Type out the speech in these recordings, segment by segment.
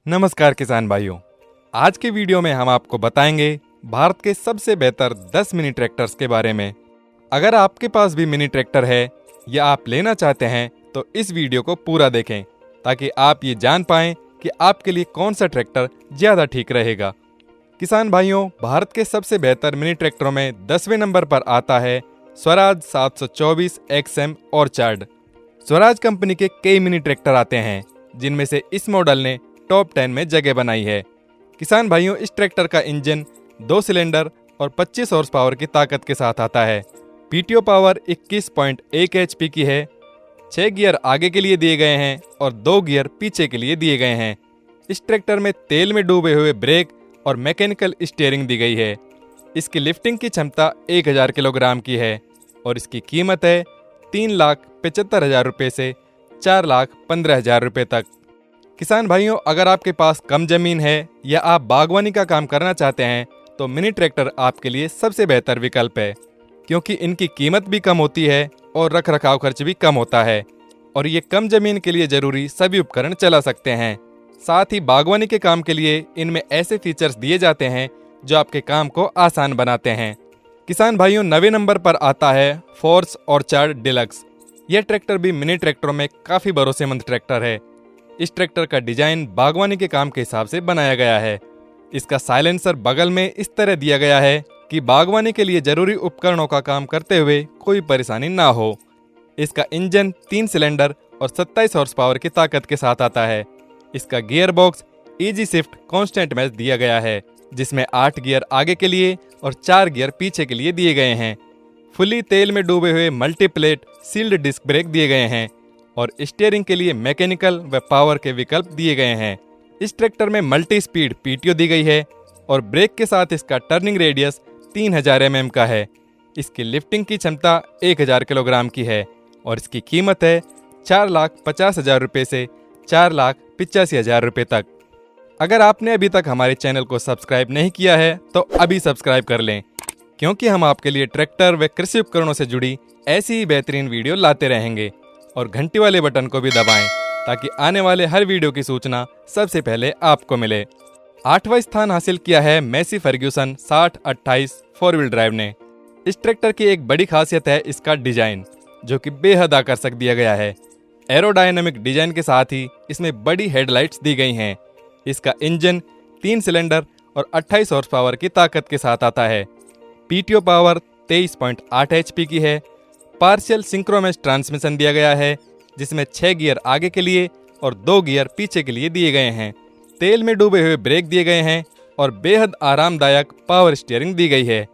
नमस्कार किसान भाइयों। आज के वीडियो में हम आपको बताएंगे भारत के सबसे बेहतर 10 मिनी ट्रैक्टर्स के बारे में। अगर आपके पास भी मिनी ट्रैक्टर है या आप लेना चाहते हैं तो इस वीडियो को पूरा देखें ताकि आप ये जान पाएं कि आपके लिए कौन सा ट्रैक्टर ज़्यादा ठीक रहेगा। किसान भाइयों, भारत के सबसे बेहतर मिनी ट्रैक्टरों में 10वें नंबर पर आता है Swaraj 724 XM orchard. Swaraj company के कई मिनी ट्रैक्टर आते हैं जिनमें से इस मॉडल ने टॉप 10 में जगह बनाई है। किसान भाइयों, इस ट्रैक्टर का इंजन 2 सिलेंडर और 25 हॉर्स पावर की ताकत के साथ आता है। पीटीओ पावर 21.1 HP की है। 6 गियर आगे के लिए दिए गए हैं और 2 गियर पीछे के लिए दिए गए हैं। इस ट्रैक्टर में तेल में डूबे हुए ब्रेक और मैकेनिकल स्टीयरिंग दी गई है। इसकी लिफ्टिंग की क्षमता 1000 किलोग्राम की है और इसकी कीमत है 3,75,000 रुपये से 4,15,000 रुपये तक। किसान भाइयों, अगर आपके पास कम जमीन है या आप बागवानी का काम करना चाहते हैं तो मिनी ट्रैक्टर आपके लिए सबसे बेहतर विकल्प है, क्योंकि इनकी कीमत भी कम होती है और रखरखाव खर्च भी कम होता है और ये कम जमीन के लिए जरूरी सभी उपकरण चला सकते हैं। साथ ही बागवानी के काम के लिए इनमें ऐसे फीचर्स दिए जाते हैं जो आपके काम को आसान बनाते हैं। किसान भाइयों, 9वें नंबर पर आता है फोर्स ऑर्चार्ड डिलक्स। यह ट्रैक्टर भी मिनी ट्रैक्टरों में काफ़ी भरोसेमंद ट्रैक्टर है। इस ट्रैक्टर का डिजाइन बागवानी के काम के हिसाब से बनाया गया है। इसका साइलेंसर बगल में इस तरह दिया गया है कि बागवानी के लिए जरूरी उपकरणों का काम करते हुए कोई परेशानी ना हो। इसका इंजन 3 सिलेंडर और 27 हॉर्स पावर की ताकत के साथ आता है। इसका gear box easy shift constant में दिया गया है, जिसमें 8 गियर आगे के लिए और 4 गियर पीछे के लिए दिए गए हैं। फुली तेल में डूबे हुए मल्टीप्लेट सील्ड डिस्क ब्रेक दिए गए हैं और स्टीयरिंग के लिए मैकेनिकल व पावर के विकल्प दिए गए हैं। इस ट्रैक्टर में मल्टी स्पीड पीटीओ दी गई है और ब्रेक के साथ इसका टर्निंग रेडियस 3000 mm का है। इसकी लिफ्टिंग की क्षमता 1000 किलोग्राम की है और इसकी कीमत है 4,50,000 रुपये से 4,85,000 रुपये तक। अगर आपने अभी तक हमारे चैनल को सब्सक्राइब नहीं किया है तो अभी सब्सक्राइब कर लें, क्योंकि हम आपके लिए ट्रैक्टर व कृषि उपकरणों से जुड़ी ऐसी ही बेहतरीन वीडियो लाते रहेंगे। और घंटी वाले बटन को भी दबाएं ताकि आने वाले हर वीडियो की सूचना सबसे पहले आपको मिले। 8वां स्थान हासिल किया है मैसी फर्ग्यूसन 6028 4 व्हील ड्राइव ने। इस ट्रैक्टर की एक बड़ी खासियत है इसका डिजाइन, जो कि बेहद आकर्षक दिया गया है। एरोडायनामिक डिजाइन के साथ ही इसमें बड़ी हेडलाइट्स दी गई हैं। इसका इंजन 3 सिलेंडर और 28 हॉर्स पावर की ताकत के साथ आता है। पीटीओ पावर 23.8 HP की है। पार्शियल सिंक्रोमेस ट्रांसमिशन दिया गया है, जिसमें 6 गियर आगे के लिए और 2 गियर पीछे के लिए दिए गए हैं। तेल में डूबे हुए ब्रेक दिए गए हैं और बेहद आरामदायक पावर स्टीयरिंग दी गई है।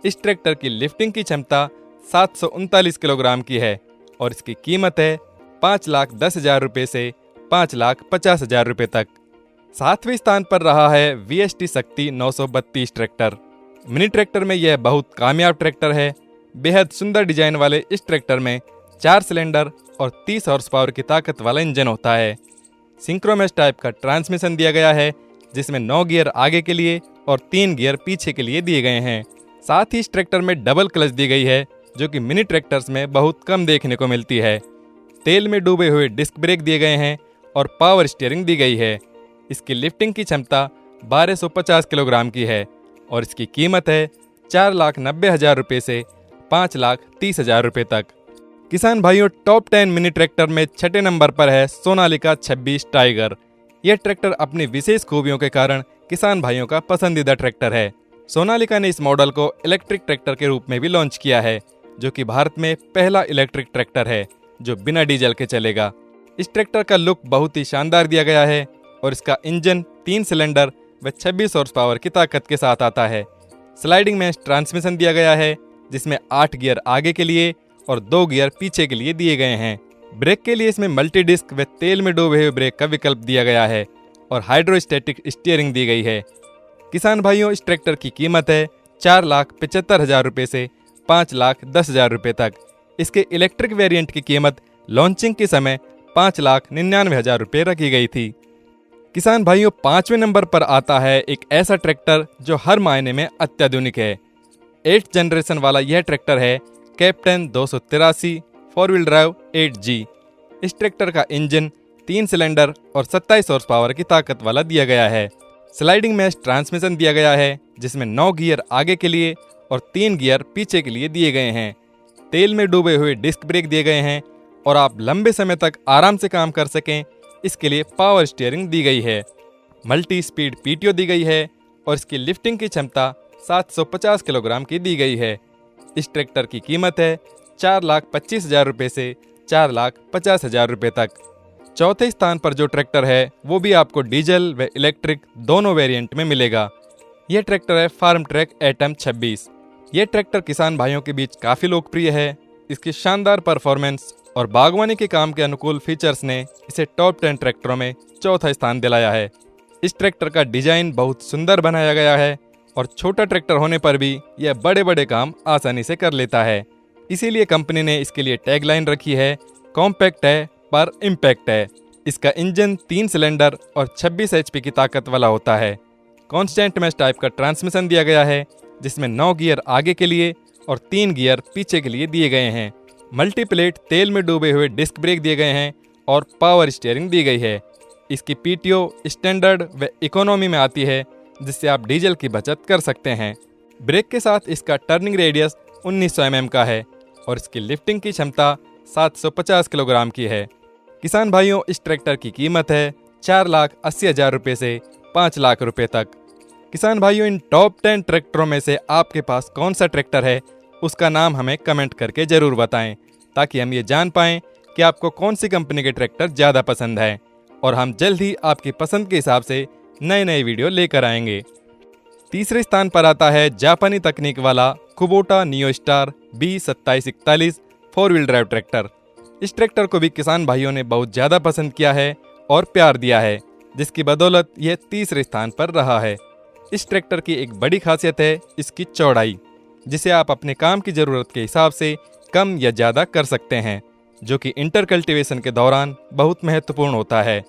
इस ट्रैक्टर की लिफ्टिंग की क्षमता 739 किलोग्राम की है और इसकी कीमत है 5,10,000 रुपये से 5,50,000 रुपये तक। 7वें स्थान पर रहा है VST शक्ति 932 ट्रैक्टर। मिनी ट्रैक्टर में यह बहुत कामयाब ट्रैक्टर है। बेहद सुंदर डिजाइन वाले इस ट्रैक्टर में 4 सिलेंडर और 30 हॉर्स पावर की ताकत वाला इंजन होता है। सिंक्रोमेस टाइप का ट्रांसमिशन दिया गया है, जिसमें 9 गियर आगे के लिए और 3 गियर पीछे के लिए दिए गए हैं। साथ ही इस ट्रैक्टर में डबल क्लच दी गई है, जो कि मिनी ट्रैक्टर्स में बहुत कम देखने को मिलती है। तेल में डूबे हुए डिस्क ब्रेक दिए गए हैं और पावर स्टीयरिंग दी गई है। इसकी लिफ्टिंग की क्षमता 1250 किलोग्राम की है और इसकी कीमत है 4,90,000 रुपये से 5,30,000 रुपये तक। किसान भाइयों, टॉप 10 मिनी ट्रैक्टर में 6ठे नंबर पर है सोनालिका 26 टाइगर। यह ट्रैक्टर अपनी विशेष खूबियों के कारण किसान भाइयों का पसंदीदा ट्रैक्टर है। सोनालिका ने इस मॉडल को इलेक्ट्रिक ट्रैक्टर के रूप में भी लॉन्च किया है, जो कि भारत में पहला इलेक्ट्रिक ट्रैक्टर है जो बिना डीजल के चलेगा। इस ट्रैक्टर का लुक बहुत ही शानदार दिया गया है और इसका इंजन 3 सिलेंडर व 26 हॉर्स पावर की ताकत के साथ आता है। स्लाइडिंग में ट्रांसमिशन दिया गया है, जिसमें 8 गियर आगे के लिए और 2 गियर पीछे के लिए दिए गए हैं। ब्रेक के लिए इसमें मल्टी डिस्क व तेल में डूबे हुए ब्रेक का विकल्प दिया गया है और हाइड्रोस्टैटिक स्टीयरिंग दी गई है। किसान भाइयों, इस ट्रैक्टर की कीमत है 4,75,000 रुपये से 5,10,000 रुपये तक। इसके इलेक्ट्रिक वेरिएंट की कीमत लॉन्चिंग के समय 5,99,000 रुपये रखी गई थी। किसान भाइयों, 5वें नंबर पर आता है एक ऐसा ट्रैक्टर जो हर मायने में अत्याधुनिक है। 8th जनरेशन वाला यह ट्रैक्टर है कैप्टन 283 4 व्हील ड्राइव 8G। इस ट्रैक्टर का इंजन 3 सिलेंडर और 27 हॉर्स पावर की ताकत वाला दिया गया है। स्लाइडिंग मैश ट्रांसमिशन दिया गया है जिसमें 9 गियर आगे के लिए और 3 गियर पीछे के लिए दिए गए हैं। तेल में डूबे हुए डिस्क ब्रेक दिए गए हैं और आप लंबे समय तक आराम से काम कर सकें, इसके लिए पावर स्टीयरिंग दी गई है। मल्टी स्पीड पीटीओ दी गई है और इसकी लिफ्टिंग की क्षमता 750 किलोग्राम की दी गई है। इस ट्रैक्टर की कीमत है 4,25,000 रुपये से 4,50,000 रुपये तक। चौथे स्थान पर जो ट्रैक्टर है वो भी आपको डीजल व इलेक्ट्रिक दोनों वेरिएंट में मिलेगा। यह ट्रैक्टर है फार्म ट्रैक एटम 26। यह ट्रैक्टर किसान भाइयों के बीच काफ़ी लोकप्रिय है। इसकी शानदार परफॉर्मेंस और बागवानी के काम के अनुकूल फीचर्स ने इसे टॉप 10 ट्रैक्टरों में चौथा स्थान दिलाया है। इस ट्रैक्टर का डिजाइन बहुत सुंदर बनाया गया है और छोटा ट्रैक्टर होने पर भी यह बड़े बड़े काम आसानी से कर लेता है। इसीलिए कंपनी ने इसके लिए टैगलाइन रखी है, कॉम्पैक्ट है पर इम्पैक्ट है। इसका इंजन 3 सिलेंडर और 26 एचपी की ताकत वाला होता है। कांस्टेंट मैश टाइप का ट्रांसमिशन दिया गया है जिसमें 9 गियर आगे के लिए और 3 गियर पीछे के लिए दिए गए हैं। मल्टीप्लेट तेल में डूबे हुए डिस्क ब्रेक दिए गए हैं और पावर स्टीयरिंग दी गई है। इसकी पीटीओ स्टैंडर्ड व इकोनॉमी में आती है जिससे आप डीजल की बचत कर सकते हैं। ब्रेक के साथ इसका टर्निंग रेडियस 1900 mm का है और इसकी लिफ्टिंग की क्षमता 750 किलोग्राम की है। किसान भाइयों, इस ट्रैक्टर की कीमत है 4,80,000 रुपये से 5 लाख रुपये तक। किसान भाइयों, इन टॉप 10 ट्रैक्टरों में से आपके पास कौन सा ट्रैक्टर है उसका नाम हमें कमेंट करके ज़रूर बताएं, ताकि हम ये जान पाएं कि आपको कौन सी कंपनी के ट्रैक्टर ज़्यादा पसंद है और हम जल्द ही आपकी पसंद के हिसाब से नए नए वीडियो लेकर आएंगे। तीसरे स्थान पर आता है जापानी तकनीक वाला Kubota neo star B2741 4 wheel drive tractor. इस ट्रैक्टर को भी किसान भाइयों ने बहुत ज़्यादा पसंद किया है और प्यार दिया है, जिसकी बदौलत यह तीसरे स्थान पर रहा है। इस ट्रैक्टर की एक बड़ी खासियत है इसकी चौड़ाई, जिसे आप अपने काम की ज़रूरत के हिसाब से कम या ज़्यादा कर सकते हैं, जो कि इंटर कल्टीवेशन के दौरान बहुत महत्वपूर्ण होता है।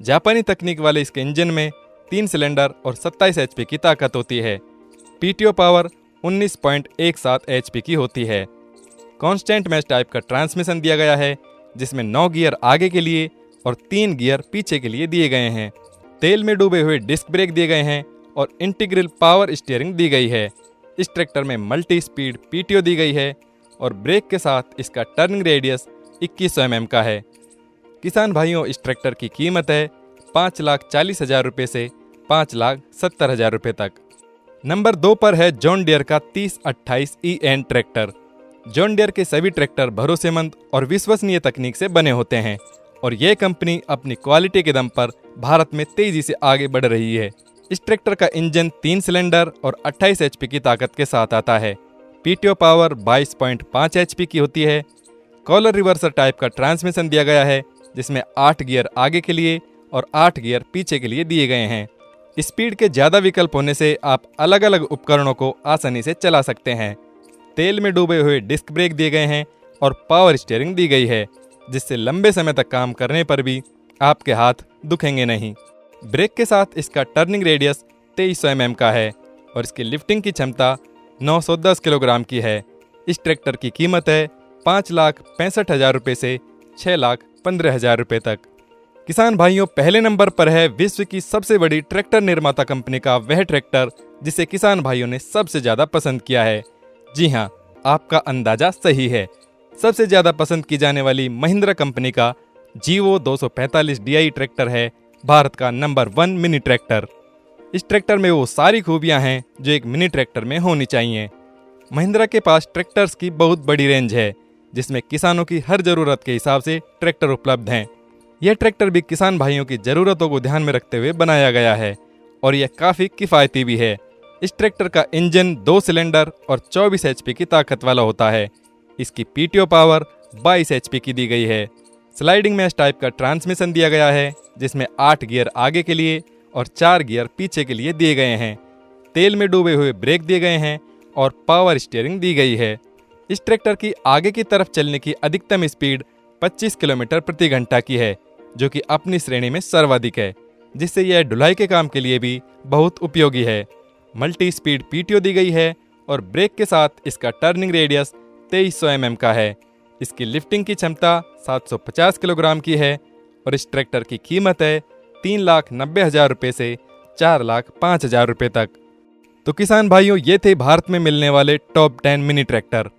जापानी तकनीक वाले इसके इंजन में 3 सिलेंडर और 27 एचपी की ताकत होती है। पीटीओ पावर 19.17 एचपी की होती है। कांस्टेंट मैश टाइप का ट्रांसमिशन दिया गया है जिसमें 9 गियर आगे के लिए और 3 गियर पीछे के लिए दिए गए हैं। तेल में डूबे हुए डिस्क ब्रेक दिए गए हैं और इंटीग्रल पावर स्टीयरिंग दी गई है। इस ट्रैक्टर में मल्टी स्पीड पीटीओ दी गई है और ब्रेक के साथ इसका टर्निंग रेडियस 2100 mm का है। किसान भाइयों, इस ट्रैक्टर की कीमत है 5,40,000 रुपये से 5,70,000 रुपये तक। नंबर 2 पर है जॉन डियर का 3028 EN ट्रैक्टर। जॉन डियर के सभी ट्रैक्टर भरोसेमंद और विश्वसनीय तकनीक से बने होते हैं और यह कंपनी अपनी क्वालिटी के दम पर भारत में तेजी से आगे बढ़ रही है। इस ट्रैक्टर का इंजन 3 सिलेंडर और 28 एचपी की ताकत के साथ आता है। पीटीओ पावर 22.5 एचपी की होती है। कॉलर रिवर्सर टाइप का ट्रांसमिशन दिया गया है जिसमें 8 गियर आगे के लिए और 8 गियर पीछे के लिए दिए गए हैं। स्पीड के ज़्यादा विकल्प होने से आप अलग अलग उपकरणों को आसानी से चला सकते हैं। तेल में डूबे हुए डिस्क ब्रेक दिए गए हैं और पावर स्टीयरिंग दी गई है, जिससे लंबे समय तक काम करने पर भी आपके हाथ दुखेंगे नहीं। ब्रेक के साथ इसका टर्निंग रेडियस 2300 mm का है और इसकी लिफ्टिंग की क्षमता 910 किलोग्राम की है। इस ट्रैक्टर की कीमत है 5,65,000 रुपये से 6,15,000 रुपये तक। किसान भाइयों, पहले नंबर पर है विश्व की सबसे बड़ी ट्रैक्टर निर्माता कंपनी का वह ट्रैक्टर जिसे किसान भाइयों ने सबसे ज़्यादा पसंद किया है। जी हाँ, आपका अंदाजा सही है। सबसे ज़्यादा पसंद की जाने वाली महिंद्रा कंपनी का जीवो 245 DI ट्रैक्टर है भारत का नंबर 1 मिनी ट्रैक्टर। इस ट्रैक्टर में वो सारी खूबियां हैं जो एक मिनी ट्रैक्टर में होनी चाहिए। महिंद्रा के पास ट्रैक्टर्स की बहुत बड़ी रेंज है जिसमें किसानों की हर ज़रूरत के हिसाब से ट्रैक्टर उपलब्ध हैं। यह ट्रैक्टर भी किसान भाइयों की ज़रूरतों को ध्यान में रखते हुए बनाया गया है और यह काफ़ी किफ़ायती भी है। इस ट्रैक्टर का इंजन 2 सिलेंडर और 24 एचपी की ताकत वाला होता है। इसकी पीटीओ पावर 22 एचपी की दी गई है। स्लाइडिंग मैश टाइप का ट्रांसमिशन दिया गया है जिसमें 8 गियर आगे के लिए और 4 गियर पीछे के लिए दिए गए हैं। तेल में डूबे हुए ब्रेक दिए गए हैं और पावर स्टीयरिंग दी गई है। इस ट्रैक्टर की आगे की तरफ चलने की अधिकतम स्पीड 25 किलोमीटर प्रति घंटा की है, जो कि अपनी श्रेणी में सर्वाधिक है, जिससे यह ढुलाई के काम के लिए भी बहुत उपयोगी है। मल्टी स्पीड पीटीओ दी गई है और ब्रेक के साथ इसका टर्निंग रेडियस 2300 mm का है। इसकी लिफ्टिंग की क्षमता 750 किलोग्राम की है और इस ट्रैक्टर की कीमत है 3,90,000 रुपये से 4,05,000 रुपये तक। तो किसान भाइयों, ये थे भारत में मिलने वाले टॉप 10 मिनी ट्रैक्टर।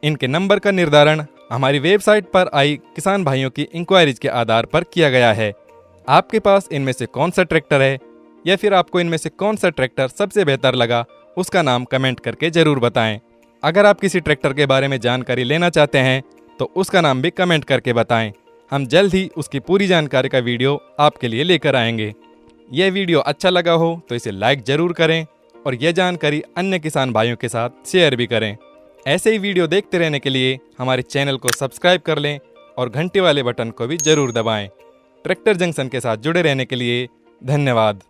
इनके नंबर का निर्धारण हमारी वेबसाइट पर आई किसान भाइयों की इंक्वायरीज के आधार पर किया गया है। आपके पास इनमें से कौन सा ट्रैक्टर है या फिर आपको इनमें से कौन सा ट्रैक्टर सबसे बेहतर लगा, उसका नाम कमेंट करके ज़रूर बताएं। अगर आप किसी ट्रैक्टर के बारे में जानकारी लेना चाहते हैं तो उसका नाम भी कमेंट करके बताएं। हम जल्द ही उसकी पूरी जानकारी का वीडियो आपके लिए लेकर आएंगे। यह वीडियो अच्छा लगा हो तो इसे लाइक ज़रूर करें और यह जानकारी अन्य किसान भाइयों के साथ शेयर भी करें। ऐसे ही वीडियो देखते रहने के लिए हमारे चैनल को सब्सक्राइब कर लें और घंटे वाले बटन को भी ज़रूर दबाएं। ट्रैक्टर जंक्शन के साथ जुड़े रहने के लिए धन्यवाद।